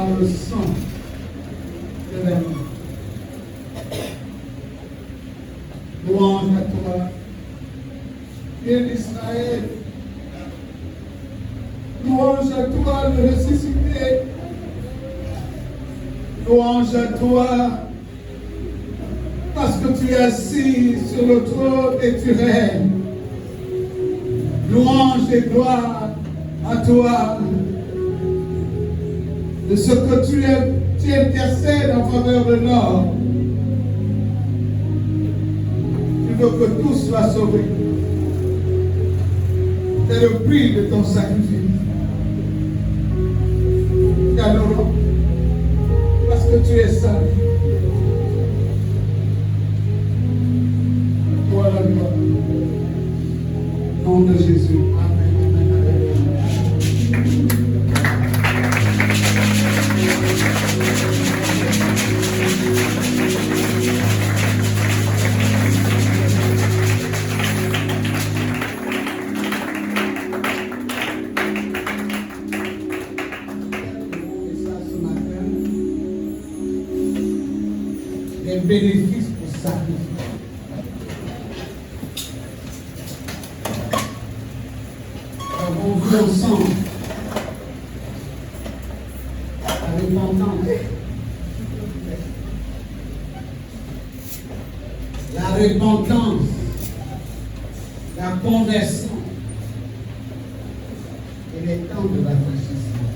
par le sang de l'agneau. Louange à toi, Dieu d'Israël. Louange à toi, le ressuscité. Louange à toi, parce que tu es assis sur le trône et tu règnes. Louange et gloire à toi, de ce que tu intercèdes en faveur de l'homme. Tu veux que tous soient sauvés. C'est le prix de ton sacrifice. T'adorons parce que tu es saint. Toi la gloire. Au nom de Jésus. Amen. Bénéfice pour sacrifice. Nous avons vu ensemble la repentance, la conversion et les temps de rafraîchissement.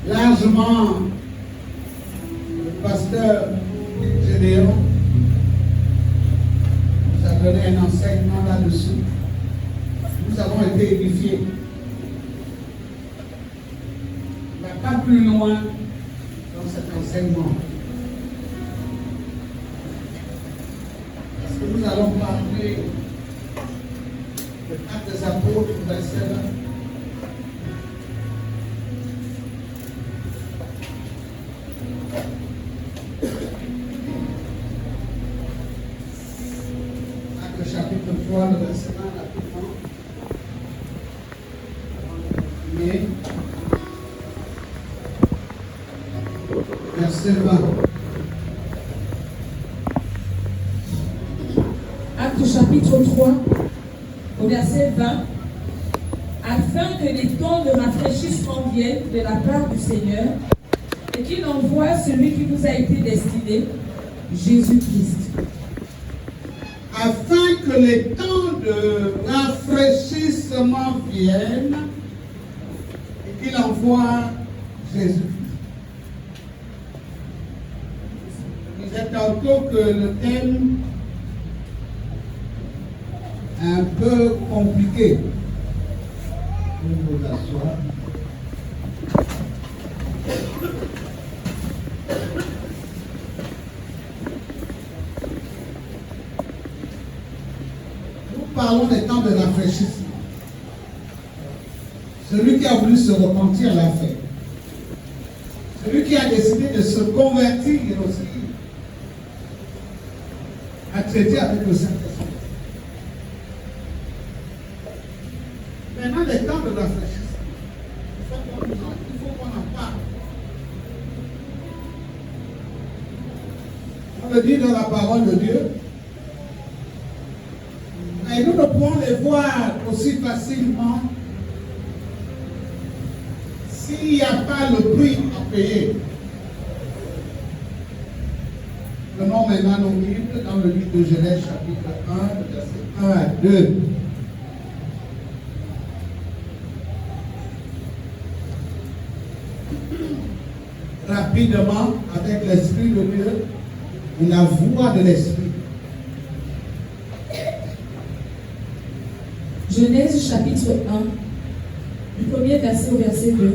Largement, pasteur Gédéon nous a donné un enseignement là-dessus. Nous avons été édifiés. On ne va pas plus loin dans cet enseignement. Parce que nous allons parler de Actes des Apôtres, verset 1. Chapitre 3, le verset 1, rapidement. Mais, verset 20. Acte chapitre 3, au verset 20. Afin que les temps de rafraîchissement viennent de la part du Seigneur et qu'il envoie celui qui nous a été destiné, Jésus-Christ. Afin que les temps de rafraîchissement viennent et qu'il envoie Jésus-Christ. Je disais tantôt que le thème est un peu compliqué. Vous vous asseoir. Parlons des temps de rafraîchissement. Celui qui a voulu se repentir l'a fait. Celui qui a décidé de se convertir aussi a traité avec le Saint-Esprit. Maintenant, les temps de rafraîchissement, il faut qu'on en parle. On le dit dans la parole de Dieu. Et nous ne pouvons les voir aussi facilement s'il n'y a pas le prix à payer. Prenons maintenant nos Bibles dans le livre de Genèse chapitre 1, verset 1 à 2. Rapidement, avec l'Esprit de Dieu et la voix de l'Esprit. Genèse chapitre 1, du premier verset au verset 2.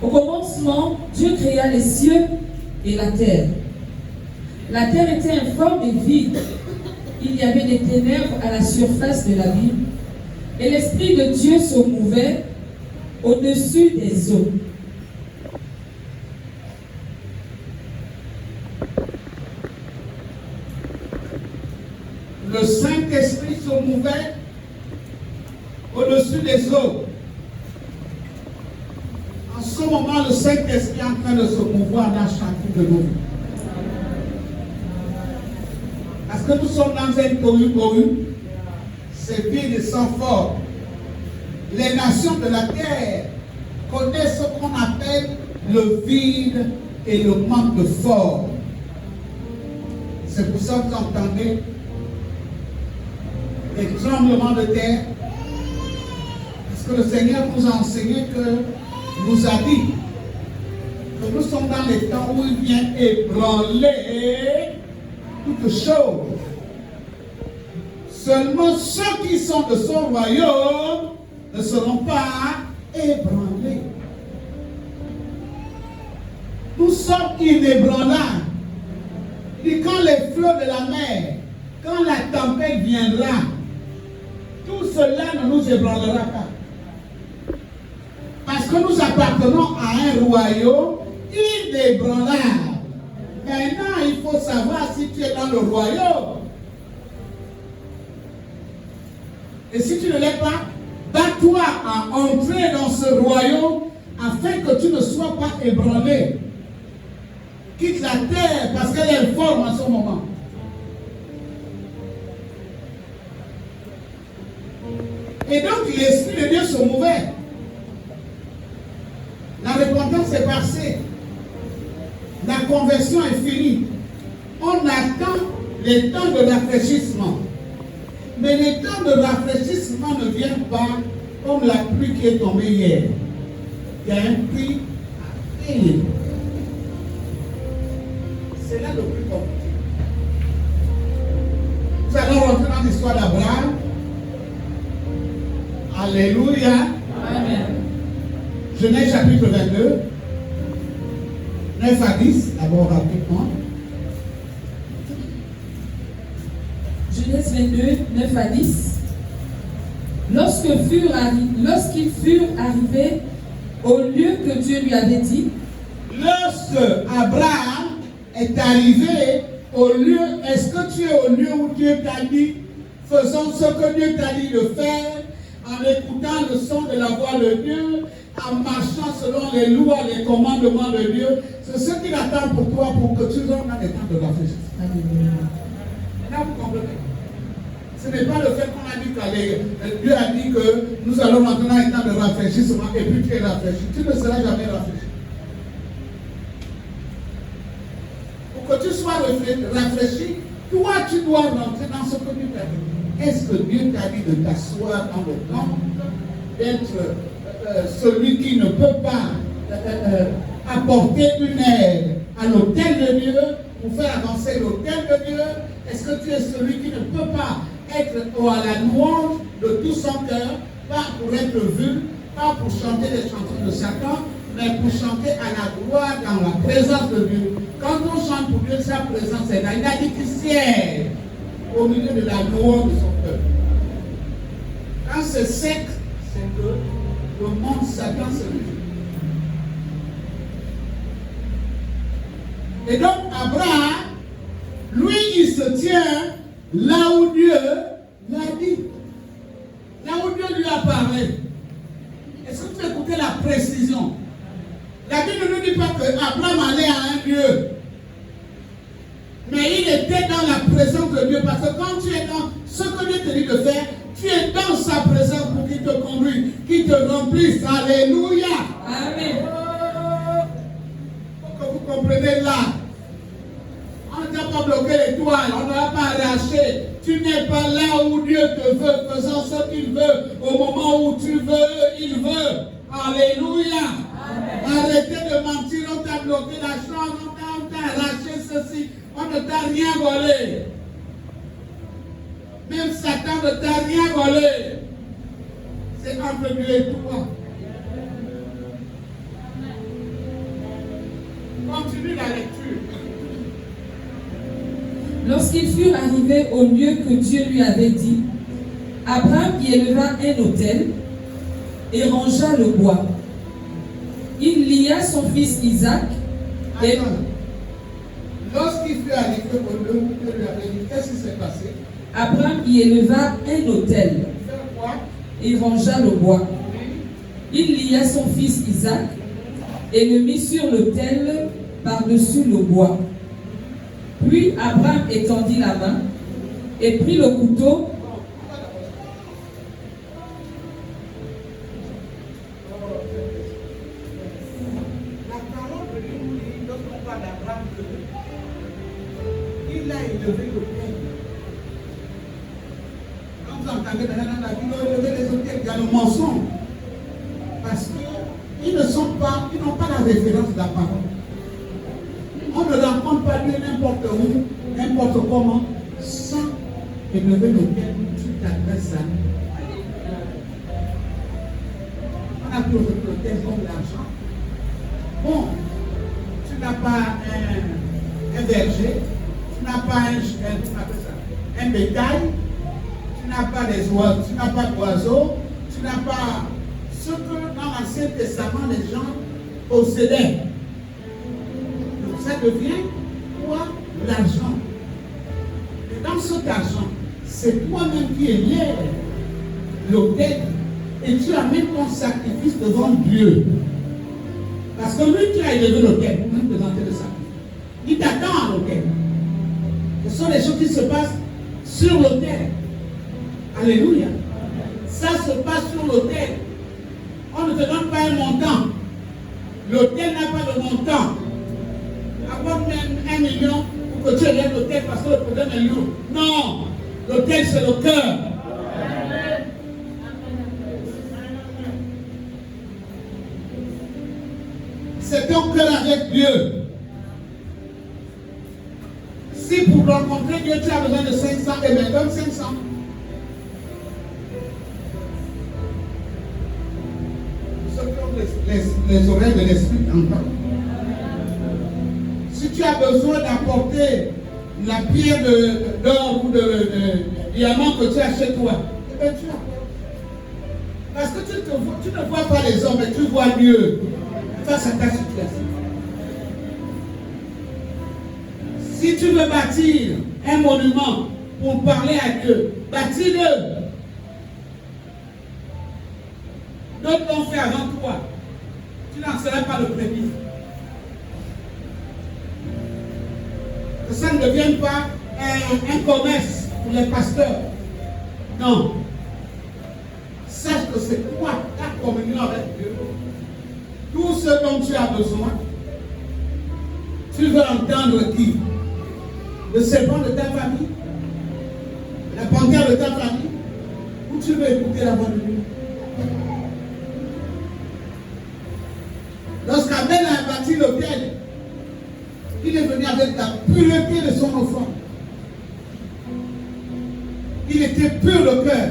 Au commencement, Dieu créa les cieux et la terre. La terre était informe et vide. Il y avait des ténèbres à la surface de l'abîme, et l'Esprit de Dieu se mouvait au-dessus des eaux. Le Saint-Esprit se mouvait au-dessus des eaux. ce moment, le Saint-Esprit est en train de se mouvoir dans chacune de nos vies. Parce que nous sommes dans un cohue, c'est vide et sans forme. Les nations de la terre connaissent ce qu'on appelle le vide et le manque de forme. C'est pour ça que vous entendez les tremblements de terre. Parce que le Seigneur nous a enseigné nous a dit que nous sommes dans les temps où il vient ébranler toutes choses. Seulement ceux qui sont de son royaume ne seront pas ébranlés. Nous sommes inébranlables. Et quand les flots de la mer, quand la tempête viendra, tout cela ne nous ébranlera pas. Parce que nous appartenons à un royaume inébranlable. Maintenant, il faut savoir si tu es dans le royaume. Et si tu ne l'es pas, bats-toi à entrer dans ce royaume afin que tu ne sois pas ébranlé. Quitte la terre parce qu'elle est forme en ce moment. Et donc l'Esprit de Dieu se mouvait. La repentance est passée. La conversion est finie. On attend les temps de rafraîchissement. Mais les temps de rafraîchissement ne viennent pas comme la pluie qui est tombée hier. Il y a un prix à payer. C'est là le plus compliqué. Nous allons rentrer dans l'histoire d'Abraham. Alléluia. Amen. Genèse chapitre 22. 9 à 10, d'abord rapidement. Genèse 22, 9 à 10. Lorsqu'ils furent arrivés au lieu que Dieu lui avait dit, lorsque Abraham est arrivé au lieu, est-ce que tu es au lieu où Dieu t'a dit, faisons ce que Dieu t'a dit de faire, en écoutant le son de la voix de Dieu, en marchant selon les lois, les commandements de Dieu? C'est ce qu'il attend pour toi, pour que tu rentres dans les temps de rafraîchissement. Maintenant, vous comprenez? Ce n'est pas le fait qu'on a dit que Dieu a dit que nous allons rentrer dans les temps de rafraîchissement et puis tu es rafraîchi. Tu ne seras jamais rafraîchi. Pour que tu sois rafraîchi, toi tu dois rentrer dans ce que Dieu t'a dit. Est-ce que Dieu t'a dit de t'asseoir dans le temple, d'être celui qui ne peut pas apporter une aide à l'autel de Dieu pour faire avancer l'autel de Dieu? Est-ce que tu es celui qui ne peut pas être à la louange de tout son cœur, pas pour être vu, pas pour chanter les chansons de Satan, mais pour chanter à la gloire dans la présence de Dieu? Quand on chante pour Dieu, sa présence est là. Il a dit qu'il siège au milieu de la louange de son cœur. Quand c'est sec, c'est que le monde Satan se lève. Et donc Abraham, lui, il se tient là où Dieu l'a dit. Là où Dieu lui a parlé. Est-ce que tu as écouté la précision? La Bible ne nous dit pas qu'Abraham allait à un lieu. Mais il était dans la présence de Dieu. Parce que quand tu es dans ce que Dieu te dit de faire, tu es dans sa présence pour qu'il te conduise, qu'il te remplisse. Alléluia. Amen. Pour que vous compreniez là. On ne t'a pas bloqué l'étoile, on ne l'a pas arraché. Tu n'es pas là où Dieu te veut, faisant ce qu'il veut. Au moment où tu veux, il veut. Alléluia. Amen. Arrêtez de mentir, on t'a bloqué la chambre, on t'a arraché ceci, on ne t'a rien volé. Même Satan ne t'a rien volé. C'est entre Dieu et toi. Continue la lecture. Lorsqu'ils furent arrivés au lieu que Dieu lui avait dit, Abraham y éleva un autel et rangea le bois. Il lia son fils Isaac et... Lorsqu'il fut arrivé au lieu où Dieu lui avait dit, qu'est-ce qui s'est passé? Abraham y éleva un autel et rangea le bois. Il lia son fils Isaac et le mit sur l'autel par-dessus le bois. Puis Abraham étendit la main et prit le couteau. La parole de Dieu nous dit, lorsqu'on parle d'Abraham, il a élevé l'autel. Quand vous entendez dans la Bible, il a élevé les autels, il y a le mensonge. Parce qu'ils n'ont pas la référence de la parole. On ne rencontre pas Dieu n'importe où, n'importe comment, sans élever l'autel, tu t'adresses à lui. On a pris l'autel comme l'argent. Bon, tu n'as pas un berger, tu n'as pas un bétail, tu n'as pas des oiseaux, tu n'as pas d'oiseaux, tu n'as pas ce que dans l'Ancien Testament les gens possédaient. Donc ça devient quoi? L'argent. Et dans cet argent, c'est toi-même qui élèves l'autel et tu amènes ton sacrifice devant Dieu. Parce que lui qui a élevé l'autel, pour nous présenter le sacrifice, il t'attend à l'autel. Ce sont les choses qui se passent sur l'autel. Alléluia. Ça se passe sur l'autel. On ne te donne pas un montant. L'autel n'a pas de montant. Apporte même 1 million pour que tu élèves l'autel parce que le problème est lourd. Non. L'autel, c'est le cœur. C'est ton cœur avec Dieu. Si pour rencontrer Dieu, tu as besoin de 500, eh bien donne 500. Les oreilles de l'esprit entendent. Si tu as besoin d'apporter la pierre d'or ou de diamant que tu as chez toi, eh bien tu apportes. Parce que tu ne vois pas les hommes, mais tu vois Dieu face à ta situation. Si tu veux bâtir un monument pour parler à Dieu, bâtis-le. D'autres l'ont fait avant toi. Tu n'en seras pas le premier. Que ça ne devienne pas un commerce pour les pasteurs. Non. Sache que c'est toi, ta communion avec Dieu. Tout ce dont tu as besoin, tu veux entendre qui? Le serpent de ta famille? La panthère de ta famille? Ou tu veux écouter la voix de Dieu? Lorsqu'Abel a bâti l'autel, il est venu avec la pureté de son offrande. Il était pur de cœur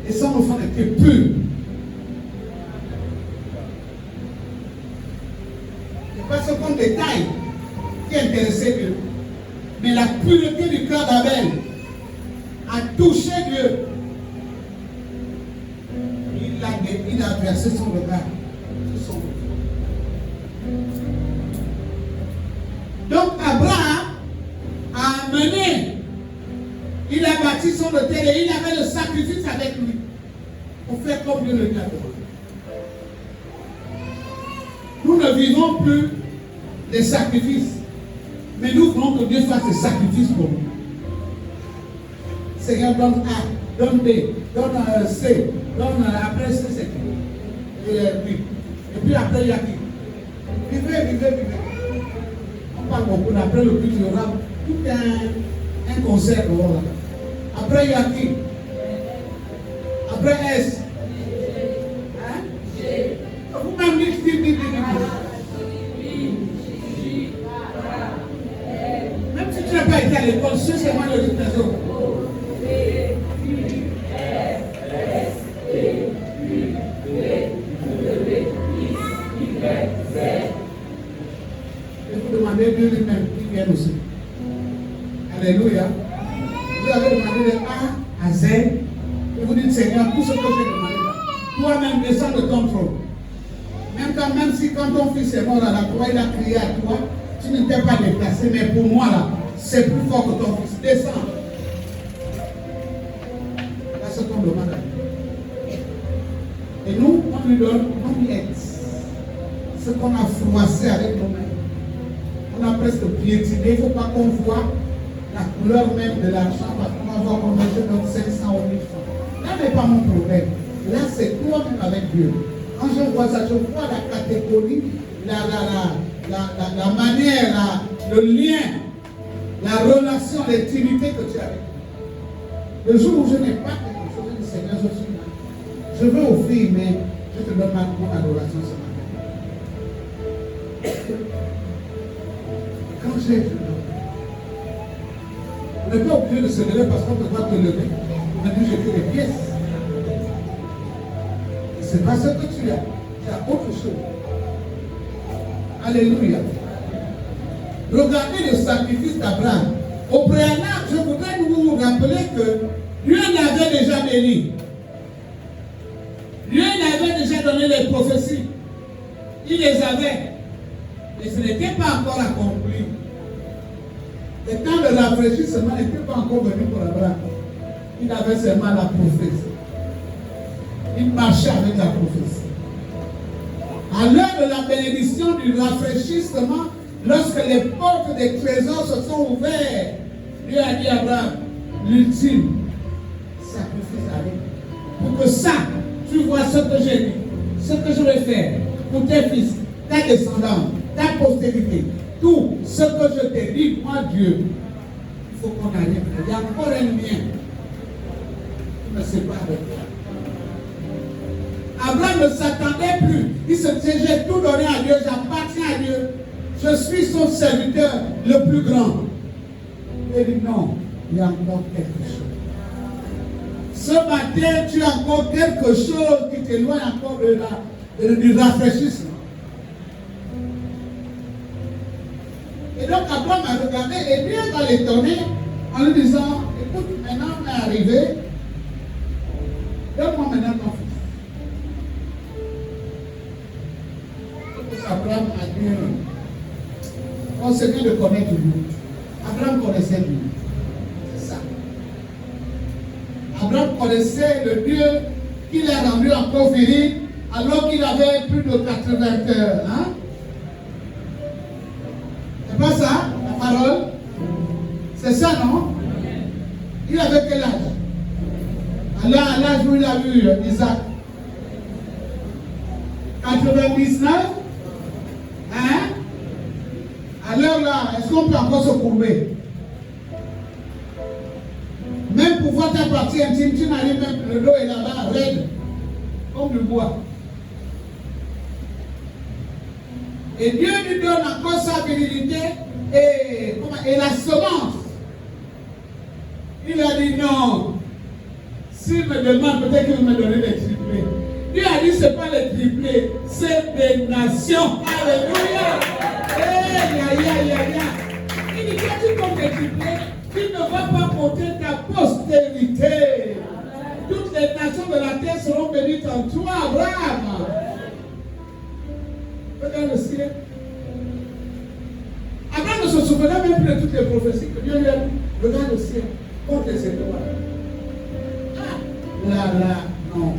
et son offrande était pure. Ce n'est pas ce qu'on détaille qui intéressait Dieu, mais la pureté du cœur d'Abel a touché Dieu. Il a versé son regard sur son offrande. Donc Abraham a amené, il a bâti son autel et il avait le sacrifice avec lui pour faire comme Dieu le dit. Nous ne vivons plus des sacrifices, mais nous voulons que Dieu fasse des sacrifices pour nous. Seigneur, donne A, donne B, donne C, donne après C, c'est qui? Et puis après il y a qui? Vivez. On parle beaucoup, après le but, il y aura tout un concert. Après il y a qui? Après S. Hein? Vous-même dites. Même si tu n'as pas été à l'école, c'est moi le rythme. Dieu lui-même qui vient aussi. Alléluia. Vous avez demandé de A à Z. Et vous dites, Seigneur, tout ce que j'ai demandé, toi-même descends de ton trône. Même si quand ton fils est mort à la croix, il a crié à toi, tu ne t'es pas déplacé, mais pour moi là, c'est plus fort que ton fils. Descends. Là, ce qu'on demande à Dieu. Et nous, on lui donne, on lui aide. ce qu'on a froissé avec nos mains. On a presque piétiné. Il ne faut pas qu'on voit la couleur même de l'argent parce qu'on va voir qu'on met notre 500 ou 1000 francs. Là n'est pas mon problème. Là, c'est toi-même avec Dieu. Quand je vois ça, je vois la catégorie, la manière, le lien, la relation, l'intimité que tu as avec Dieu. Le jour où je n'ai pas quelque chose, je dis Seigneur, je suis là. Je veux offrir, mais je te donne mon adoration ce matin. Quand j'ai, on n'est pas obligé de se lever parce qu'on ne peut pas te lever. On a dû jeter les pièces. Ce n'est pas ce que tu as. Tu as autre chose. Alléluia. Regardez le sacrifice d'Abraham. Au préalable, je voudrais vous rappeler que Dieu l'avait déjà béni. Dieu l'avait déjà donné les prophéties. Il les avait. Mais ce n'était pas encore accompli. Et quand le rafraîchissement n'était pas encore venu pour Abraham, il avait seulement la prophétie. Il marchait avec la prophétie. À l'heure de la bénédiction du rafraîchissement, lorsque les portes des trésors se sont ouvertes, Dieu a dit à Abraham, l'ultime sacrifice arrive. Pour que ça, tu vois ce que j'ai dit, ce que je vais faire pour tes fils, ta descendance, ta postérité, tout ce que je t'ai dit, moi Dieu, il faut qu'on arrive. Il y a encore un lien qui me sépare de toi. Abraham ne s'attendait plus. Il se disait, j'ai tout donné à Dieu, j'appartiens à Dieu. Je suis son serviteur le plus grand. Il dit non, il y a encore quelque chose. Ce matin, tu as encore quelque chose qui t'éloigne encore du rafraîchissement. Et donc Abraham a regardé et Dieu va l'étonner en lui disant, écoute, maintenant on est arrivé, donne-moi maintenant ton fils. Abraham a dit, on se vient de connaître Dieu. Abraham connaissait Dieu. C'est ça. Abraham connaissait le Dieu qu'il a rendu encore viril alors qu'il avait plus de 80 heures. Hein? C'est pas ça, la parole? C'est ça, non? Il avait quel âge? Alors, à l'âge où il a vu Isaac? 99? Hein? Alors là, est-ce qu'on peut encore se courber? Même pour voir ta partie intime, tu n'arrives même, le dos est là-bas, raide, comme du bois. Et Dieu lui donne encore sa virilité et la semence. Il a dit non. S'il me demande, peut-être qu'il va me donner les triplés. Dieu a dit, ce n'est pas les triplés, c'est des nations. Alléluia. Il dit, quand tu comptes les triplés, tu ne vas pas compter ta postérité. Toutes les nations de la terre seront bénies en toi, Abraham. Regarde le ciel. Abraham ne se souvenait même plus de toutes les prophéties que Dieu lui a dit. Regarde le ciel, compte les étoiles. Ah, là, non.